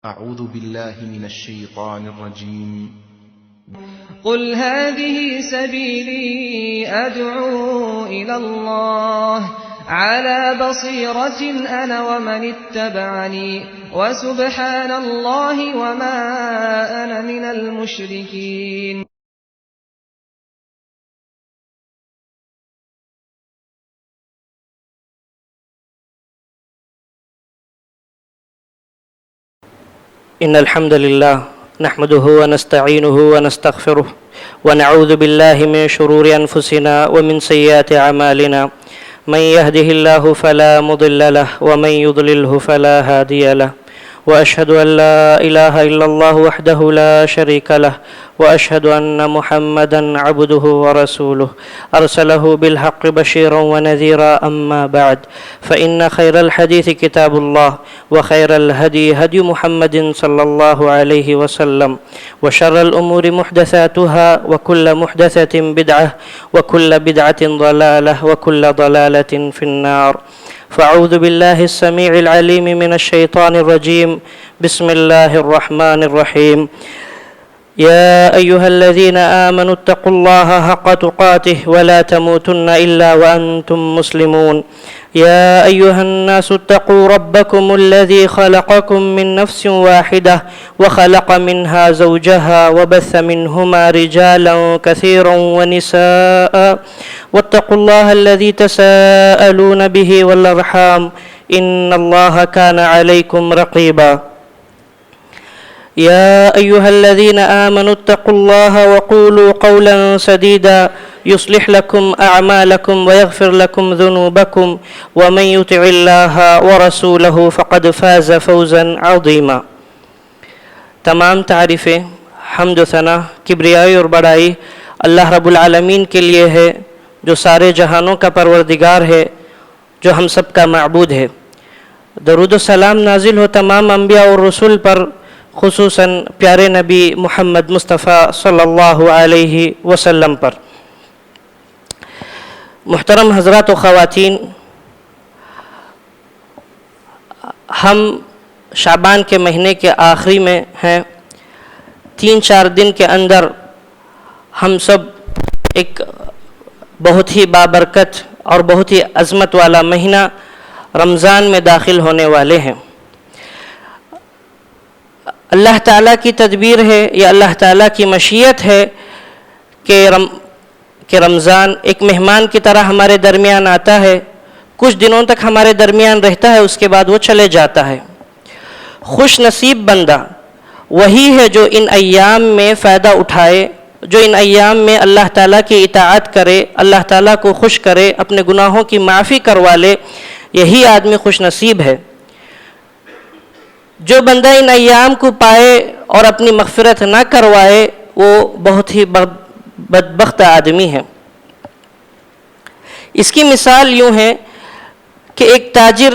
أعوذ بالله من الشيطان الرجيم قل هذه سبيلي أدعو إلى الله على بصيرة أنا ومن اتبعني وسبحان الله وما أنا من المشركين. إن الحمد لله نحمده ونستعينه ونستغفره ونعوذ بالله من شرور أنفسنا ومن سيئات أعمالنا من يهده الله فلا مضل له ومن يضلله فلا هادي له وأشهد أن لا إله إلا الله وحده لا شريك له وأشهد أن محمدا عبده ورسوله أرسله بالحق بشيرا ونذيرا. أما بعد فإن خير الحديث كتاب الله وخير الهدي هدي محمد صلى الله عليه وسلم وشر الأمور محدثاتها وكل محدثة بدعة وكل بدعة ضلالة وكل ضلالة في النار. فأعوذ بالله السميع العليم من الشيطان الرجيم. بسم الله الرحمن الرحيم. يا أيها الذين آمنوا اتقوا الله حق تقاته ولا تموتن إلا وأنتم مسلمون. يا أيها الناس اتقوا ربكم الذي خلقكم من نفس واحدة وخلق منها زوجها وبث منهما رجالا كثيرا ونساء واتقوا الله الذي تساءلون به والأرحام إن الله كان عليكم رقيبا. يا أيها الذين آمنوا اتقوا الله وقولوا قولا سديدا يصلح لكم أعمالكم ويغفر لكم ذنوبكم ومن يطع الله ورسوله فقد فاز فوزا عظيما. تمام تعریفیں حمد و ثنا کبریائی اور بڑائی اللہ رب العالمین کے لیے ہے جو سارے جہانوں کا پروردگار ہے، جو ہم سب کا معبود ہے. درود و سلام نازل ہو تمام انبیاء اور رسول پر، خصوصاً پیارے نبی محمد مصطفیٰ صلی اللہ علیہ وسلم پر. محترم حضرات و خواتین، ہم شعبان کے مہینے کے آخری میں ہیں. 3-4 دن کے اندر ہم سب ایک بہت ہی بابرکت اور بہت ہی عظمت والا مہینہ رمضان میں داخل ہونے والے ہیں. اللہ تعالیٰ کی تدبیر ہے یا اللہ تعالیٰ کی مشیت ہے کہ رمضان ایک مہمان کی طرح ہمارے درمیان آتا ہے، کچھ دنوں تک ہمارے درمیان رہتا ہے، اس کے بعد وہ چلے جاتا ہے. خوش نصیب بندہ وہی ہے جو ان ایام میں فائدہ اٹھائے، جو ان ایام میں اللہ تعالیٰ کی اطاعت کرے، اللہ تعالیٰ کو خوش کرے، اپنے گناہوں کی معافی کروا لے. یہی آدمی خوش نصیب ہے. جو بندہ ان ایام کو پائے اور اپنی مغفرت نہ کروائے وہ بہت ہی بدبخت آدمی ہے. اس کی مثال یوں ہے کہ ایک تاجر،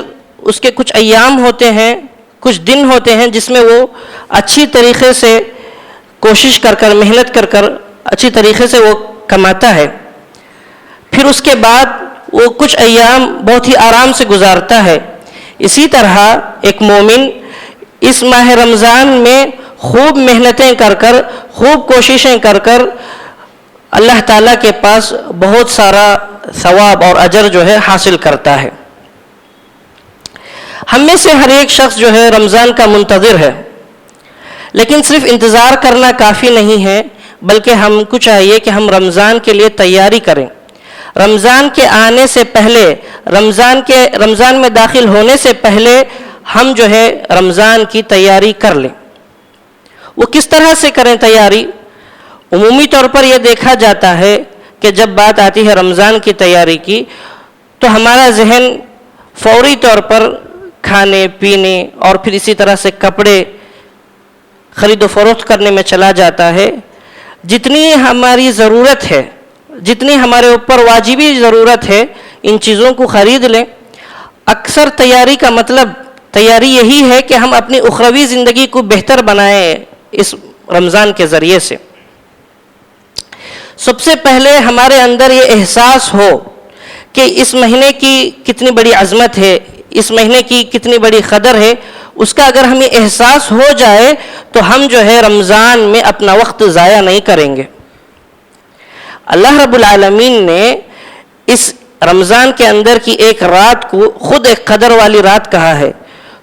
اس کے کچھ ایام ہوتے ہیں، کچھ دن ہوتے ہیں جس میں وہ اچھی طریقے سے کوشش کر محنت کر اچھی طریقے سے وہ کماتا ہے. پھر اس کے بعد وہ کچھ ایام بہت ہی آرام سے گزارتا ہے. اسی طرح ایک مومن اس ماہ رمضان میں خوب محنتیں کر خوب کوششیں کر اللہ تعالیٰ کے پاس بہت سارا ثواب اور اجر جو ہے حاصل کرتا ہے. ہم میں سے ہر ایک شخص جو ہے رمضان کا منتظر ہے، لیکن صرف انتظار کرنا کافی نہیں ہے، بلکہ ہم کو چاہیے کہ ہم رمضان کے لیے تیاری کریں. رمضان کے آنے سے پہلے، رمضان میں داخل ہونے سے پہلے ہم جو ہے رمضان کی تیاری کر لیں. وہ کس طرح سے کریں تیاری؟ عمومی طور پر یہ دیکھا جاتا ہے کہ جب بات آتی ہے رمضان کی تیاری کی تو ہمارا ذہن فوری طور پر کھانے پینے اور پھر اسی طرح سے کپڑے خرید و فروخت کرنے میں چلا جاتا ہے. جتنی ہماری ضرورت ہے، جتنی ہمارے اوپر واجبی ضرورت ہے، ان چیزوں کو خرید لیں. اکثر تیاری کا مطلب تیاری یہی ہے کہ ہم اپنی اخروی زندگی کو بہتر بنائیں اس رمضان کے ذریعے سے. سب سے پہلے ہمارے اندر یہ احساس ہو کہ اس مہینے کی کتنی بڑی عظمت ہے، اس مہینے کی کتنی بڑی قدر ہے، اس کا اگر ہمیں احساس ہو جائے تو ہم جو ہے رمضان میں اپنا وقت ضائع نہیں کریں گے۔ اللہ رب العالمین نے اس رمضان کے اندر کی ایک رات کو خود ایک قدر والی رات کہا ہے۔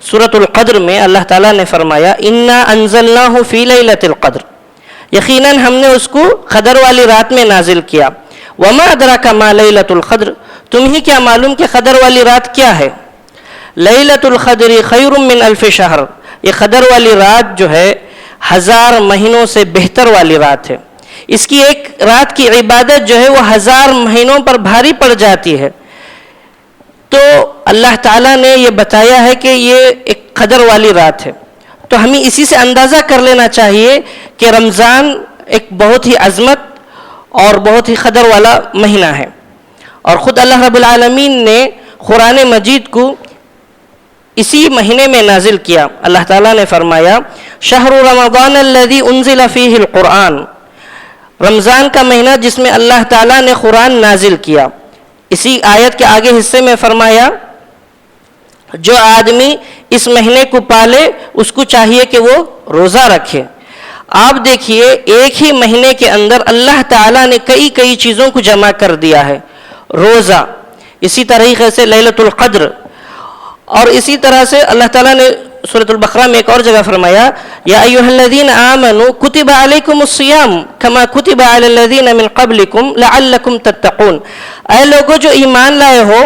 سورۃ القدر میں اللہ تعالیٰ نے فرمایا انا انزلناہ فی لیلۃ القدر، یقیناً ہم نے اس کو قدر والی رات میں نازل کیا۔ وما ادراک ما لیلۃ القدر، تمہیں کیا معلوم کہ قدر والی رات کیا ہے؟ لیلۃ القدر خیر من الف شہر، یہ قدر والی رات جو ہے 1000 مہینوں سے بہتر والی رات ہے۔ اس کی ایک رات کی عبادت جو ہے وہ 1000 مہینوں پر بھاری پڑ جاتی ہے۔ تو اللہ تعالیٰ نے یہ بتایا ہے کہ یہ ایک قدر والی رات ہے، تو ہمیں اسی سے اندازہ کر لینا چاہیے کہ رمضان ایک بہت ہی عظمت اور بہت ہی قدر والا مہینہ ہے۔ اور خود اللہ رب العالمین نے قرآن مجید کو اسی مہینے میں نازل کیا۔ اللہ تعالیٰ نے فرمایا شہر رمضان الذی انزل فیہ القرآن، رمضان کا مہینہ جس میں اللہ تعالیٰ نے قرآن نازل کیا۔ اسی آیت کے آگے حصے میں فرمایا جو آدمی اس مہینے کو پالے اس کو چاہیے کہ وہ روزہ رکھے۔ آپ دیکھیے ایک ہی مہینے کے اندر اللہ تعالیٰ نے کئی چیزوں کو جمع کر دیا ہے، روزہ، اسی طریقے سے لیلۃ القدر، اور اسی طرح سے اللہ تعالیٰ نے سورۃ البقرہ میں ایک اور جگہ فرمایا یا ایھا الذین آمنوا کتب علیکم الصیام کما کتب علی الذین من قبلکم لعلکم تتقون، اے لوگوں جو ایمان لائے ہو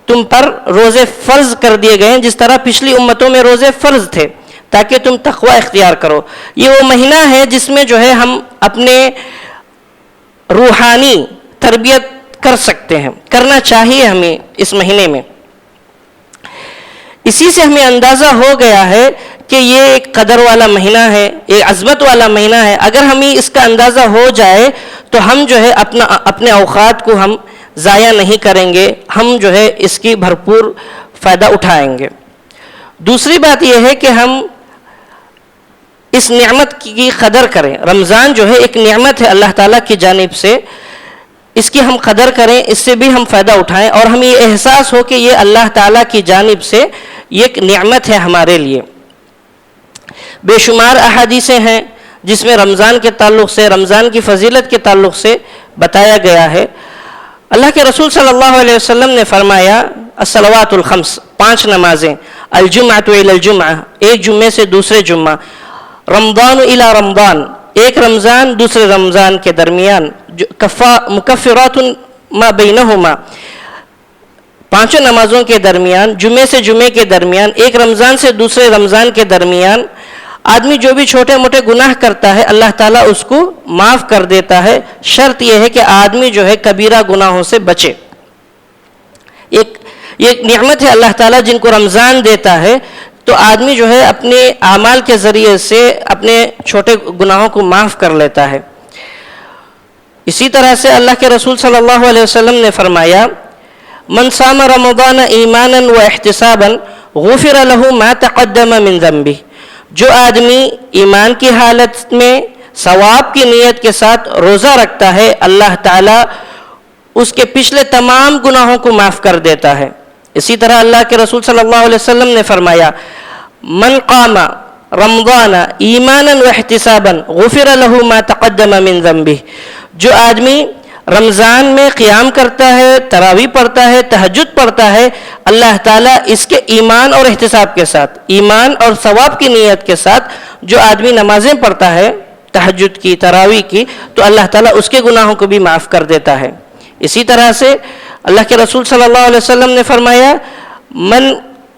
تم پر روزے فرض کر دیے گئے ہیں جس طرح پچھلی امتوں میں روزے فرض تھے تاکہ تم تقوی اختیار کرو۔ یہ وہ مہینہ ہے جس میں جو ہے ہم اپنے روحانی تربیت کر سکتے ہیں، کرنا چاہیے ہمیں اس مہینے میں۔ اسی سے ہمیں اندازہ ہو گیا ہے کہ یہ ایک قدر والا مہینہ ہے، ایک عظمت والا مہینہ ہے۔ اگر ہمیں اس کا اندازہ ہو جائے تو ہم جو ہے اپنے اوقات کو ہم ضائع نہیں کریں گے، ہم جو ہے اس کی بھرپور فائدہ اٹھائیں گے۔ دوسری بات یہ ہے کہ ہم اس نعمت کی قدر کریں۔ رمضان جو ہے ایک نعمت ہے اللہ تعالیٰ کی جانب سے، اس کی ہم قدر کریں، اس سے بھی ہم فائدہ اٹھائیں اور ہمیں یہ احساس ہو کہ یہ اللہ تعالیٰ کی جانب سے یہ ایک نعمت ہے ہمارے لیے۔ بے شمار احادیثیں ہیں جس میں رمضان کے تعلق سے، رمضان کی فضیلت کے تعلق سے بتایا گیا ہے۔ اللہ کے رسول صلی اللہ علیہ وسلم نے فرمایا الصلوات الخمس، 5 نمازیں، الجمعۃ الی الجمعہ، ایک جمعے سے دوسرے جمعہ، رمضان الی رمضان، ایک رمضان دوسرے رمضان کے درمیان، مکفرات ما بینہما، 5 نمازوں کے درمیان، جمعے سے جمعے کے درمیان، ایک رمضان سے دوسرے رمضان کے درمیان آدمی جو بھی چھوٹے موٹے گناہ کرتا ہے اللہ تعالیٰ اس کو معاف کر دیتا ہے۔ شرط یہ ہے کہ آدمی جو ہے کبیرہ گناہوں سے بچے۔ یہ نعمت ہے اللہ تعالیٰ جن کو رمضان دیتا ہے، تو آدمی جو ہے اپنے اعمال کے ذریعے سے اپنے چھوٹے گناہوں کو معاف کر لیتا ہے۔ اسی طرح سے اللہ کے رسول صلی اللہ علیہ وسلم نے فرمایا من صام رمضان ایمانا و احتسابا غفر له ما تقدم من ذنبه، جو آدمی ایمان کی حالت میں ثواب کی نیت کے ساتھ روزہ رکھتا ہے اللہ تعالیٰ اس کے پچھلے تمام گناہوں کو معاف کر دیتا ہے۔ اسی طرح اللہ کے رسول صلی اللہ علیہ وسلم نے فرمایا من قام رمضان ایمانا و احتسابا غفر له ما تقدم من ذنبه، جو آدمی رمضان میں قیام کرتا ہے، تراویح پڑھتا ہے، تہجد پڑھتا ہے، اللہ تعالیٰ اس کے ایمان اور احتساب کے ساتھ، ایمان اور ثواب کی نیت کے ساتھ جو آدمی نمازیں پڑھتا ہے تہجد کی، تراویح کی، تو اللہ تعالیٰ اس کے گناہوں کو بھی معاف کر دیتا ہے۔ اسی طرح سے اللہ کے رسول صلی اللہ علیہ وسلم نے فرمایا من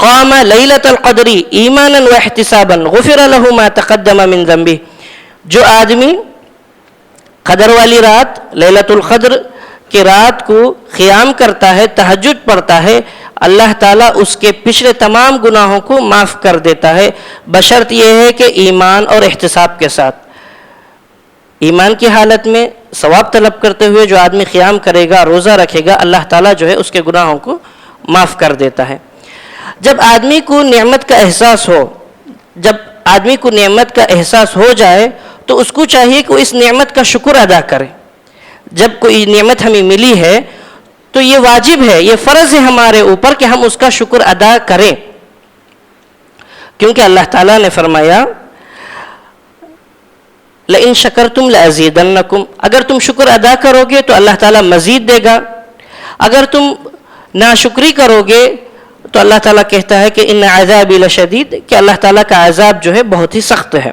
قام لیلۃ القدر ایمانا و احتسابا غفر له ما تقدم من ذنبه، جو آدمی قدر والی رات لیلۃ القدر کی رات کو قیام کرتا ہے، تہجد پڑھتا ہے، اللہ تعالیٰ اس کے پچھلے تمام گناہوں کو معاف کر دیتا ہے، بشرط یہ ہے کہ ایمان اور احتساب کے ساتھ۔ ایمان کی حالت میں ثواب طلب کرتے ہوئے جو آدمی قیام کرے گا، روزہ رکھے گا، اللہ تعالیٰ جو ہے اس کے گناہوں کو معاف کر دیتا ہے۔ جب آدمی کو نعمت کا احساس ہو، جب آدمی کو نعمت کا احساس ہو جائے تو اس کو چاہیے کہ وہ اس نعمت کا شکر ادا کرے۔ جب کوئی نعمت ہمیں ملی ہے تو یہ واجب ہے، یہ فرض ہے ہمارے اوپر کہ ہم اس کا شکر ادا کریں، کیونکہ اللہ تعالیٰ نے فرمایا لئن شکرتم لازیدنکم، اگر تم شکر ادا کرو گے تو اللہ تعالیٰ مزید دے گا، اگر تم ناشکری کرو گے تو اللہ تعالیٰ کہتا ہے کہ ان عذابی لشدید، کہ اللہ تعالیٰ کا عذاب جو ہے بہت ہی سخت ہے۔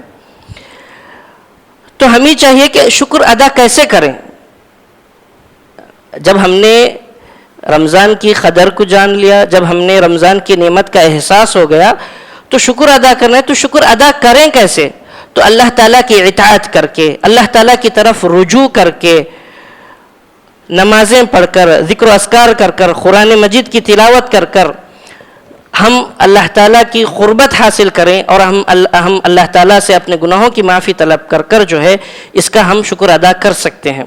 تو ہمیں چاہیے کہ شکر ادا کیسے کریں؟ جب ہم نے رمضان کی قدر کو جان لیا، جب ہم نے رمضان کی نعمت کا احساس ہو گیا تو شکر ادا کرنا ہے، تو شکر ادا کریں کیسے؟ تو اللہ تعالیٰ کی اطاعت کر کے، اللہ تعالیٰ کی طرف رجوع کر کے، نمازیں پڑھ کر، ذکر و اذکار کر کر، قرآن مجید کی تلاوت کر کر ہم اللہ تعالیٰ کی قربت حاصل کریں، اور ہم اللہ تعالیٰ سے اپنے گناہوں کی معافی طلب کر کر جو ہے اس کا ہم شکر ادا کر سکتے ہیں۔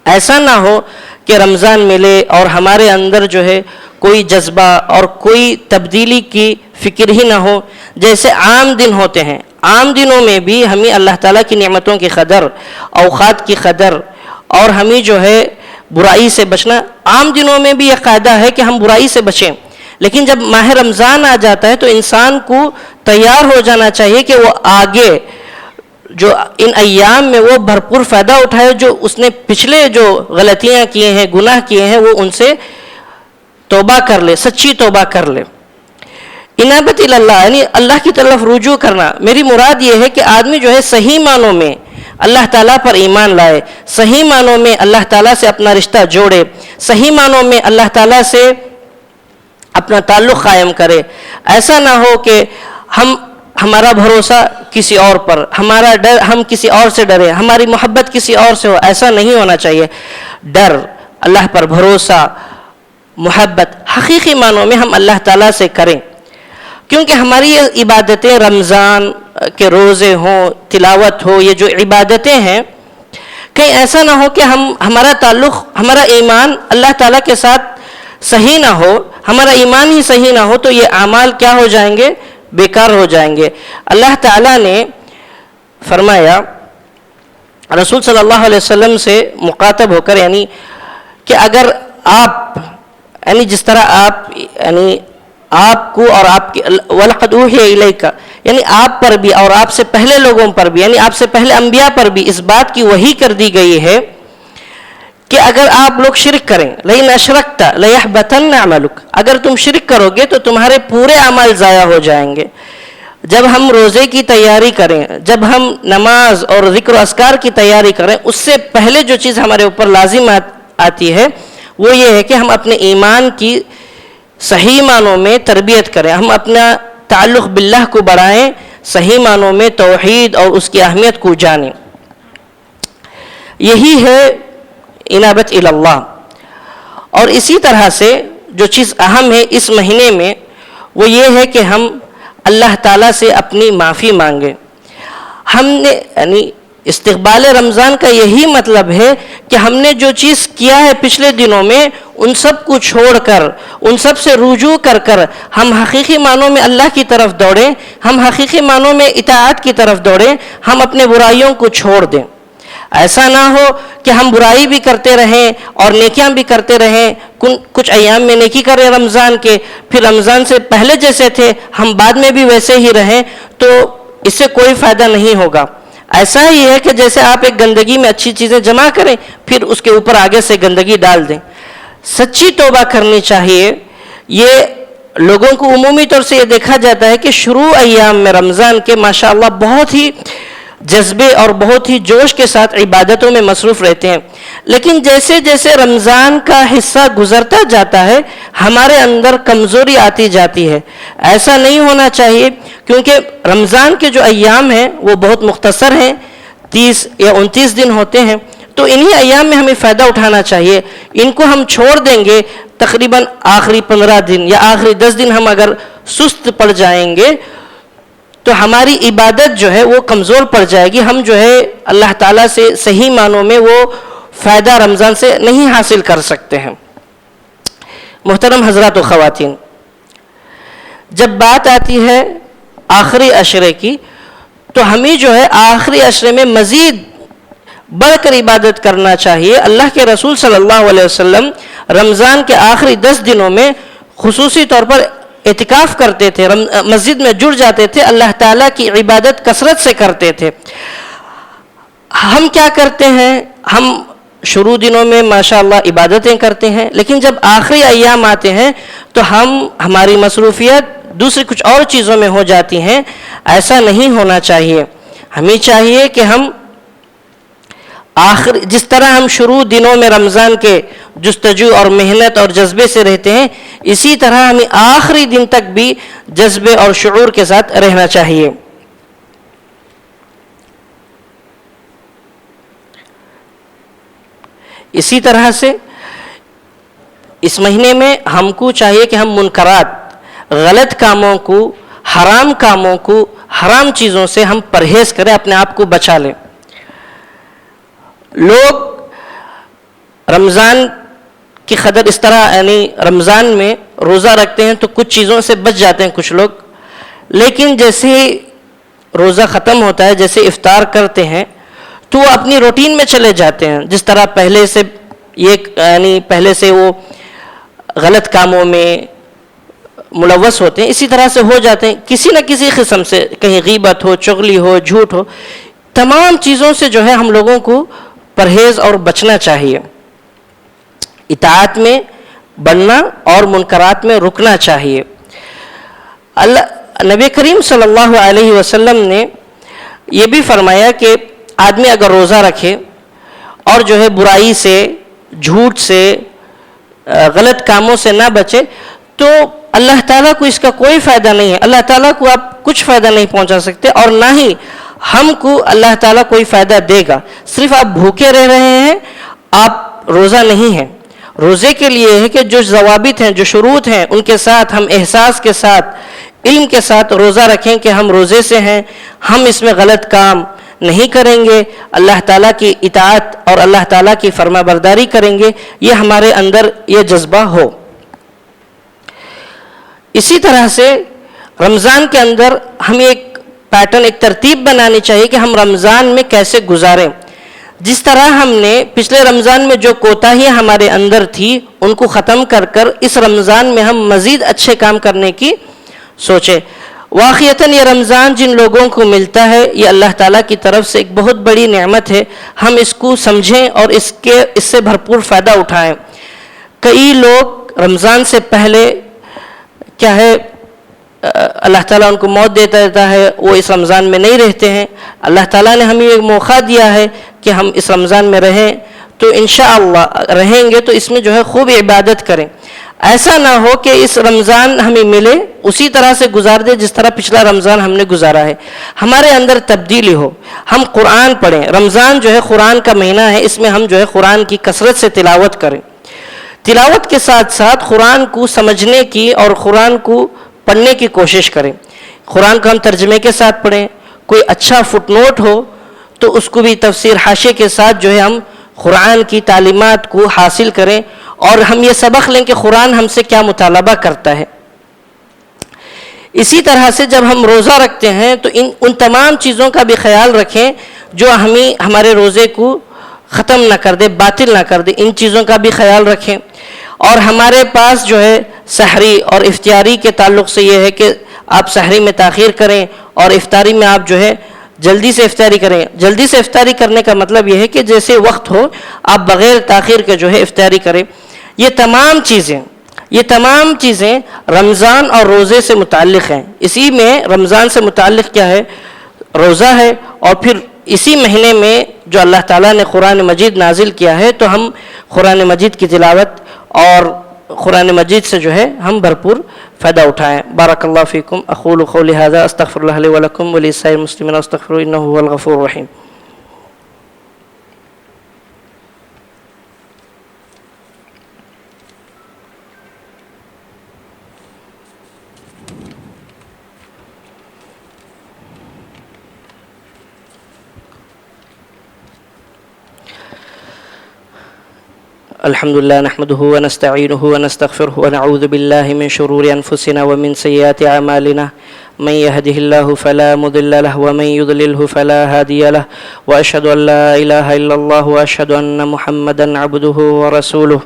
ایسا نہ ہو کہ رمضان ملے اور ہمارے اندر جو ہے کوئی جذبہ اور کوئی تبدیلی کی فکر ہی نہ ہو، جیسے عام دن ہوتے ہیں۔ عام دنوں میں بھی ہمیں اللہ تعالیٰ کی نعمتوں کی قدر، اوقات کی قدر، اور ہمیں جو ہے برائی سے بچنا، عام دنوں میں بھی یہ قاعدہ ہے کہ ہم برائی سے بچیں، لیکن جب ماہ رمضان آ جاتا ہے تو انسان کو تیار ہو جانا چاہیے کہ وہ آگے جو ان ایام میں وہ بھرپور فائدہ اٹھائے، جو اس نے پچھلے جو غلطیاں کیے ہیں، گناہ کیے ہیں، وہ ان سے توبہ کر لے، سچی توبہ کر لے۔ انابت اللہ یعنی اللہ کی طرف رجوع کرنا، میری مراد یہ ہے کہ آدمی جو ہے صحیح معنوں میں اللہ تعالیٰ پر ایمان لائے، صحیح معنوں میں اللہ تعالیٰ سے اپنا رشتہ جوڑے، صحیح معنوں میں اللہ تعالیٰ سے اپنا تعلق قائم کرے۔ ایسا نہ ہو کہ ہمارا بھروسہ کسی اور پر، ہمارا ڈر ہم کسی اور سے ڈرے، ہماری محبت کسی اور سے ہو، ایسا نہیں ہونا چاہیے۔ ڈر، اللہ پر بھروسہ، محبت حقیقی معنوں میں ہم اللہ تعالیٰ سے کریں، کیونکہ ہماری یہ عبادتیں، رمضان کے روزے ہوں، تلاوت ہو، یہ جو عبادتیں ہیں، کہیں ایسا نہ ہو کہ ہمارا تعلق، ہمارا ایمان اللہ تعالیٰ کے ساتھ صحیح نہ ہو، ہمارا ایمان ہی صحیح نہ ہو تو یہ اعمال کیا ہو جائیں گے؟ بیکار ہو جائیں گے۔ اللہ تعالیٰ نے فرمایا رسول صلی اللہ علیہ وسلم سے مخاطب ہو کر، یعنی کہ اگر آپ، یعنی جس طرح آپ کو اور آپ کی وَلَقَدْ أُوحِيَ إِلَيْكَ، یعنی آپ پر بھی اور آپ سے پہلے لوگوں پر بھی، یعنی آپ سے پہلے انبیاء پر بھی اس بات کی وحی کر دی گئی ہے کہ اگر آپ لوگ شرک کریں، لَئِنْ أَشْرَكْتَ لَيَحْبَطَنَّ عَمَلُكَ، اگر تم شرک کرو گے تو تمہارے پورے اعمال ضائع ہو جائیں گے۔ جب ہم روزے کی تیاری کریں، جب ہم نماز اور ذکر و اذکار کی تیاری کریں، اس سے پہلے جو چیز ہمارے اوپر لازم آتی ہے وہ یہ ہے کہ ہم اپنے ایمان کی صحیح معنوں میں تربیت کریں، ہم اپنا تعلق باللہ کو بڑھائیں، صحیح معنوں میں توحید اور اس کی اہمیت کو جانیں۔ یہی ہے انابت اللہ۔ اور اسی طرح سے جو چیز اہم ہے اس مہینے میں وہ یہ ہے کہ ہم اللہ تعالیٰ سے اپنی معافی مانگیں۔ ہم نے یعنی استقبال رمضان کا یہی مطلب ہے کہ ہم نے جو چیز کیا ہے پچھلے دنوں میں ان سب کو چھوڑ کر، ان سب سے رجوع کر کر ہم حقیقی معنوں میں اللہ کی طرف دوڑیں، ہم حقیقی معنوں میں اطاعت کی طرف دوڑیں، ہم اپنے برائیوں کو چھوڑ دیں۔ ایسا نہ ہو کہ ہم برائی بھی کرتے رہیں اور نیکیاں بھی کرتے رہیں، کچھ ایام میں نیکی کریں رمضان کے، پھر رمضان سے پہلے جیسے تھے ہم بعد میں بھی ویسے ہی رہیں، تو اس سے کوئی فائدہ نہیں ہوگا۔ ایسا ہی ہے کہ جیسے آپ ایک گندگی میں اچھی چیزیں جمع کریں پھر اس کے اوپر آگے سے گندگی ڈال دیں۔ سچی توبہ کرنی چاہیے۔ یہ لوگوں کو عمومی طور سے یہ دیکھا جاتا ہے کہ شروع ایام میں رمضان کے ماشاءاللہ بہت ہی جذبے اور بہت ہی جوش کے ساتھ عبادتوں میں مصروف رہتے ہیں، لیکن جیسے جیسے رمضان کا حصہ گزرتا جاتا ہے ہمارے اندر کمزوری آتی جاتی ہے۔ ایسا نہیں ہونا چاہیے، کیونکہ رمضان کے جو ایام ہیں وہ بہت مختصر ہیں، 30 یا 29 دن ہوتے ہیں، تو انہی ایام میں ہمیں فائدہ اٹھانا چاہیے۔ ان کو ہم چھوڑ دیں گے تقریباً آخری 15 دن یا آخری 10 دن ہم اگر سست پڑ جائیں گے تو ہماری عبادت جو ہے وہ کمزور پڑ جائے گی، ہم جو ہے اللہ تعالیٰ سے صحیح معنوں میں وہ فائدہ رمضان سے نہیں حاصل کر سکتے ہیں۔ محترم حضرات و خواتین، جب بات آتی ہے آخری عشرے کی تو ہمیں جو ہے آخری عشرے میں مزید بڑھ کر عبادت کرنا چاہیے. اللہ کے رسول صلی اللہ علیہ وسلم رمضان کے آخری 10 دنوں میں خصوصی طور پر اعتکاف کرتے تھے, مسجد میں جڑ جاتے تھے, اللہ تعالیٰ کی عبادت کثرت سے کرتے تھے. ہم کیا کرتے ہیں؟ ہم شروع دنوں میں ماشاءاللہ عبادتیں کرتے ہیں, لیکن جب آخری ایام آتے ہیں تو ہماری مصروفیت دوسری کچھ اور چیزوں میں ہو جاتی ہیں. ایسا نہیں ہونا چاہیے. ہمیں چاہیے کہ ہم جس طرح ہم شروع دنوں میں رمضان کے جستجو اور محنت اور جذبے سے رہتے ہیں, اسی طرح ہمیں آخری دن تک بھی جذبے اور شعور کے ساتھ رہنا چاہیے. اسی طرح سے اس مہینے میں ہم کو چاہیے کہ ہم منکرات, غلط کاموں کو, حرام کاموں کو, حرام چیزوں سے ہم پرہیز کریں, اپنے آپ کو بچا لیں. لوگ رمضان کی قدر اس طرح, یعنی رمضان میں روزہ رکھتے ہیں تو کچھ چیزوں سے بچ جاتے ہیں کچھ لوگ, لیکن جیسے روزہ ختم ہوتا ہے, جیسے افطار کرتے ہیں تو وہ اپنی روٹین میں چلے جاتے ہیں. جس طرح پہلے سے وہ غلط کاموں میں ملوث ہوتے ہیں, اسی طرح سے ہو جاتے ہیں کسی نہ کسی قسم سے, کہیں غیبت ہو, چغلی ہو, جھوٹ ہو. تمام چیزوں سے جو ہے ہم لوگوں کو پرہیز اور بچنا چاہیے. اطاعت میں بڑھنا اور منکرات میں رکنا چاہیے. نبی کریم صلی اللہ علیہ وسلم نے یہ بھی فرمایا کہ آدمی اگر روزہ رکھے اور جو ہے برائی سے, جھوٹ سے, غلط کاموں سے نہ بچے تو اللہ تعالیٰ کو اس کا کوئی فائدہ نہیں ہے. اللہ تعالیٰ کو آپ کچھ فائدہ نہیں پہنچا سکتے, اور نہ ہی ہم کو اللہ تعالیٰ کوئی فائدہ دے گا. صرف آپ بھوکے رہ رہے ہیں, آپ روزہ نہیں ہیں. روزے کے لیے ہے کہ جو ضوابط ہیں, جو شروط ہیں, ان کے ساتھ ہم احساس کے ساتھ, علم کے ساتھ روزہ رکھیں کہ ہم روزے سے ہیں, ہم اس میں غلط کام نہیں کریں گے, اللہ تعالیٰ کی اطاعت اور اللہ تعالیٰ کی فرما برداری کریں گے. یہ ہمارے اندر یہ جذبہ ہو. اسی طرح سے رمضان کے اندر ہمیں ایک پیٹرن, ایک ترتیب بنانی چاہیے کہ ہم رمضان میں کیسے گزاریں. جس طرح ہم نے پچھلے رمضان میں جو کوتاہیاں ہمارے اندر تھی ان کو ختم کر اس رمضان میں ہم مزید اچھے کام کرنے کی سوچیں. واقعتاً یہ رمضان جن لوگوں کو ملتا ہے یہ اللہ تعالیٰ کی طرف سے ایک بہت بڑی نعمت ہے. ہم اس کو سمجھیں اور اس سے بھرپور فائدہ اٹھائیں. کئی لوگ رمضان سے پہلے کیا ہے, اللہ تعالیٰ ان کو موت دیتا ہے, وہ اس رمضان میں نہیں رہتے ہیں. اللہ تعالیٰ نے ہمیں ایک موقع دیا ہے کہ ہم اس رمضان میں رہیں, تو انشاءاللہ رہیں گے تو اس میں جو ہے خوب عبادت کریں. ایسا نہ ہو کہ اس رمضان ہمیں ملے اسی طرح سے گزار دے جس طرح پچھلا رمضان ہم نے گزارا ہے. ہمارے اندر تبدیلی ہو, ہم قرآن پڑھیں. رمضان جو ہے قرآن کا مہینہ ہے, اس میں ہم جو ہے قرآن کی کثرت سے تلاوت کریں. تلاوت کے ساتھ ساتھ قرآن کو سمجھنے کی اور قرآن کو پڑھنے کی کوشش کریں. قرآن کو ہم ترجمے کے ساتھ پڑھیں. کوئی اچھا فٹ نوٹ ہو تو اس کو بھی تفسیر حاشیے کے ساتھ جو ہے ہم قرآن کی تعلیمات کو حاصل کریں, اور ہم یہ سبق لیں کہ قرآن ہم سے کیا مطالبہ کرتا ہے. اسی طرح سے جب ہم روزہ رکھتے ہیں تو ان تمام چیزوں کا بھی خیال رکھیں جو ہمارے روزے کو ختم نہ کر دے, باطل نہ کر دے. ان چیزوں کا بھی خیال رکھیں. اور ہمارے پاس جو ہے سحری اور افطاری کے تعلق سے یہ ہے کہ آپ سحری میں تاخیر کریں اور افطاری میں آپ جو ہے جلدی سے افطاری کریں. جلدی سے افطاری کرنے کا مطلب یہ ہے کہ جیسے وقت ہو آپ بغیر تاخیر کے جو ہے افطاری کریں. یہ تمام چیزیں رمضان اور روزے سے متعلق ہیں. اسی میں رمضان سے متعلق کیا ہے؟ روزہ ہے. اور پھر اسی مہینے میں جو اللہ تعالیٰ نے قرآن مجید نازل کیا ہے تو ہم قرآن مجید کی تلاوت اور قرآن مجید سے جو ہے ہم بھرپور فائدہ اٹھائیں. بارک اللہ فیکم. اقول قولی ھذا استغفر اللہ لی ولکم ولسائر المسلمین واستغفروہ انہ ھو الغفور الرحیم. الحمد لله نحمده ونستعينه ونستغفره ونعوذ بالله من شرور أنفسنا ومن سيئات أعمالنا من يهده الله فلا مضل له ومن يضلله فلا هادي له وأشهد أن لا إله إلا الله وأشهد أن محمدا عبده ورسوله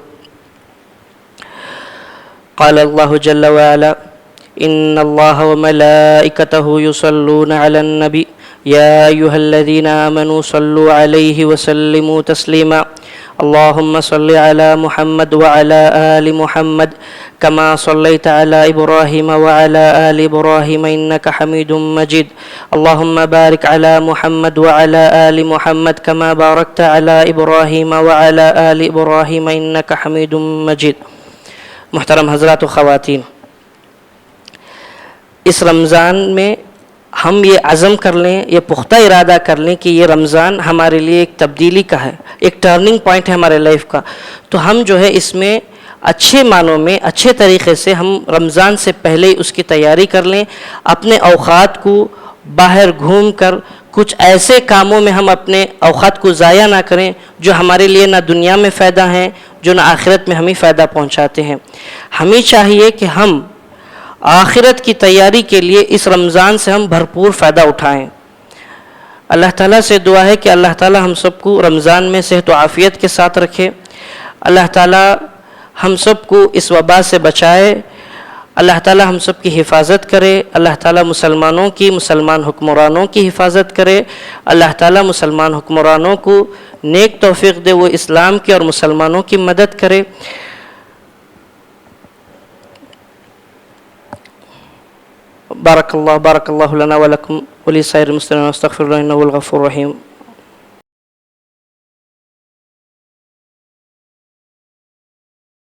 قال الله جل وعلا إن الله وملائكته يصلون على النبي يا أيها الذين آمنوا صلوا عليه وسلموا تسليما اللهم صل على محمد وعلى آل محمد كما صليت على إبراهيم وعلى آل إبراهيم إنك حميد مجيد اللهم بارك على محمد وعلى آل محمد كما باركت على إبراهيم وعلى آل إبراهيم إنك حميد مجيد. محترم حضرات و خواتین، اس رمضان میں ہم یہ عزم کر لیں، یہ پختہ ارادہ کر لیں کہ یہ رمضان ہمارے لیے ایک تبدیلی کا ہے، ایک ٹرننگ پوائنٹ ہے ہمارے لائف کا. تو ہم جو ہے اس میں اچھے معنوں میں اچھے طریقے سے ہم رمضان سے پہلے اس کی تیاری کر لیں. اپنے اوقات کو باہر گھوم کر کچھ ایسے کاموں میں ہم اپنے اوقات کو ضائع نہ کریں جو ہمارے لیے نہ دنیا میں فائدہ ہیں، جو نہ آخرت میں ہمیں فائدہ پہنچاتے ہیں. ہمیں چاہیے کہ ہم آخرت کی تیاری کے لیے اس رمضان سے ہم بھرپور فائدہ اٹھائیں. اللہ تعالیٰ سے دعا ہے کہ اللہ تعالیٰ ہم سب کو رمضان میں صحت و عافیت کے ساتھ رکھے. اللہ تعالیٰ ہم سب کو اس وبا سے بچائے. اللہ تعالیٰ ہم سب کی حفاظت کرے. اللہ تعالیٰ مسلمانوں کی، مسلمان حکمرانوں کی حفاظت کرے. اللہ تعالیٰ مسلمان حکمرانوں کو نیک توفیق دے، وہ اسلام کی اور مسلمانوں کی مدد کرے. بارک اللہ لنا ولکم ولسائر المسلمین واستغفر اللہ انہ هو الغفور الرحیم.